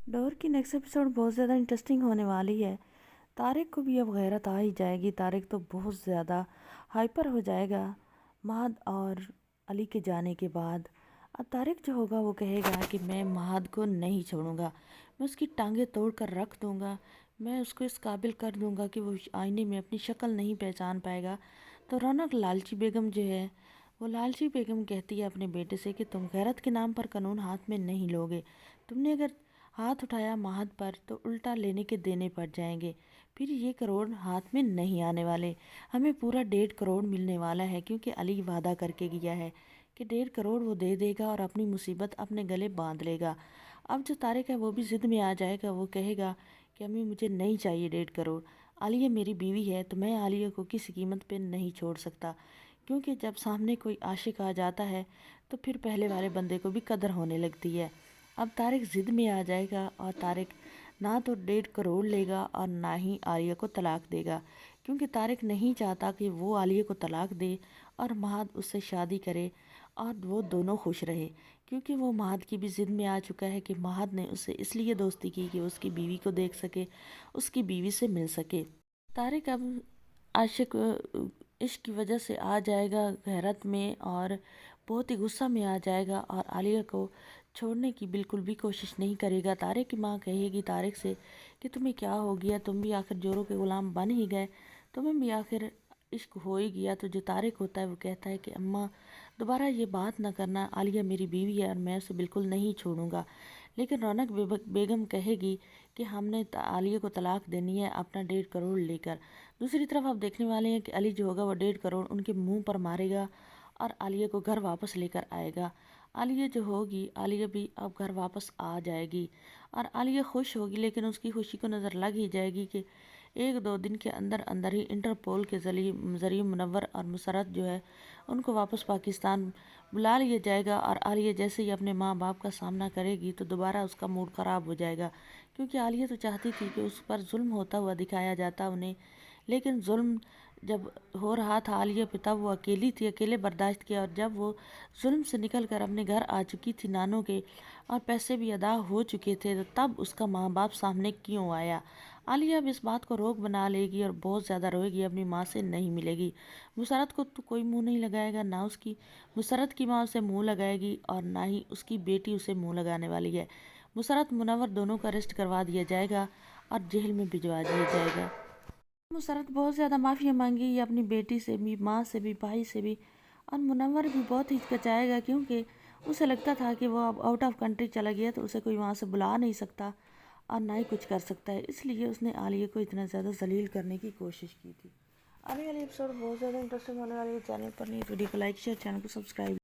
Door की next episode बहुत ज़्यादा इंटरेस्टिंग होने वाली है। तारिक को भी अब गैरत आ ही जाएगी। तारिक तो बहुत ज़्यादा हाइपर हो जाएगा महद और अली के जाने के बाद। अब तारिक जो होगा वो कहेगा कि मैं महद को नहीं छोड़ूंगा, मैं उसकी टांगें तोड़ कर रख दूंगा, मैं उसको इस काबिल कर दूंगा कि वो आईने में अपनी शक्ल नहीं पहचान पाएगा। तो रौनक लालची बेगम जो है, वो लालची बेगम कहती है अपने बेटे से कि तुम गैरत के नाम पर कानून हाथ में नहीं लोगे। तुमने अगर हाथ उठाया महद पर तो उल्टा लेने के देने पड़ जाएंगे, फिर ये करोड़ हाथ में नहीं आने वाले। हमें पूरा 1.5 करोड़ मिलने वाला है, क्योंकि अली वादा करके गया है कि 1.5 करोड़ वो दे देगा और अपनी मुसीबत अपने गले बांध लेगा। अब जो तारिक है वो भी ज़िद में आ जाएगा। वो कहेगा कि अम्मी मुझे नहीं चाहिए 1.5 करोड़। आलिया मेरी बीवी है तो मैं आलिया को किसी कीमत पे नहीं छोड़ सकता, क्योंकि जब सामने कोई आशिक आ जाता है तो फिर पहले वाले बंदे को भी कदर होने लगती है। अब तारिक ज़िद में आ जाएगा और तारिक ना तो 1.5 करोड़ लेगा और ना ही आलिया को तलाक देगा, क्योंकि तारिक नहीं चाहता कि वो आलिया को तलाक दे और महद उससे शादी करे और वो दोनों खुश रहे, क्योंकि वो महद की भी ज़िद में आ चुका है कि महद ने उससे इसलिए दोस्ती की कि उसकी बीवी को देख सके, उसकी बीवी से मिल सके। तारिक अब आशिक इश्क की वजह से आ जाएगा गैरत में और बहुत ही गुस्सा में आ जाएगा और आलिया को छोड़ने की बिल्कुल भी कोशिश नहीं करेगा। तारिक की माँ कहेगी तारिक से कि तुम्हें क्या हो गया, तुम भी आखिर जोरों के गुलाम बन ही गए, तुम्हें भी आखिर इश्क हो ही गया। तो जो तारिक होता है वो कहता है कि अम्मा दोबारा ये बात ना करना, आलिया मेरी बीवी है और मैं उसे बिल्कुल नहीं छोड़ूंगा। लेकिन रौनक बेगम कहेगी कि हमने आलिया को तलाक देनी है अपना 1.5 करोड़ लेकर। दूसरी तरफ आप देखने वाले हैं कि अली जो होगा वो 1.5 करोड़ उनके मुंह पर मारेगा और आलिया को घर वापस लेकर आएगा। आलिया जो होगी, आलिया भी अब घर वापस आ जाएगी और आलिया खुश होगी, लेकिन उसकी खुशी को नज़र लग ही जाएगी कि 1-2 दिन के अंदर अंदर ही इंटरपोल के ज़रिए मुनव्वर और मुसरत जो है उनको वापस पाकिस्तान बुला लिया जाएगा। और आलिया जैसे ही अपने माँ बाप का सामना करेगी तो दोबारा उसका मूड ख़राब हो जाएगा, क्योंकि आलिया तो चाहती थी कि उस पर जुल्म होता हुआ दिखाया जाता उन्हें, लेकिन जुल्म जब हो रहा था आलिया पे तब वो अकेली थी, अकेले बर्दाश्त किया। और जब वो जुल्म से निकल कर अपने घर आ चुकी थी नानों के और पैसे भी अदा हो चुके थे, तो तब उसका माँ बाप सामने क्यों आया। आलिया अब इस बात को रोक बना लेगी और बहुत ज़्यादा रोएगी, अपनी माँ से नहीं मिलेगी। मुसरत को तो कोई मुंह नहीं लगाएगा, ना उसकी मुसरत की माँ उसे मुंह लगाएगी और ना ही उसकी बेटी उसे मुंह लगाने वाली है। मुसरत मुनव्वर दोनों को अरेस्ट करवा दिया जाएगा और जेल में भिजवा दिया जाएगा। मुसरत बहुत ज़्यादा माफ़ी मांगी अपनी बेटी से भी, माँ से भी, भाई से भी, और मुनव्वर भी बहुत हिचकिचाएगा, क्योंकि उसे लगता था कि वो अब आउट ऑफ कंट्री चला गया तो उसे कोई वहाँ से बुला नहीं सकता और ना ही कुछ कर सकता है, इसलिए उसने आलिया को इतना ज़्यादा जलील करने की कोशिश की थी। आने वाली एपिसोड बहुत ज़्यादा इंटरेस्टिंग होने वाली है। चैनल पर नहीं, वीडियो को लाइक शेयर, चैनल को सब्सक्राइब।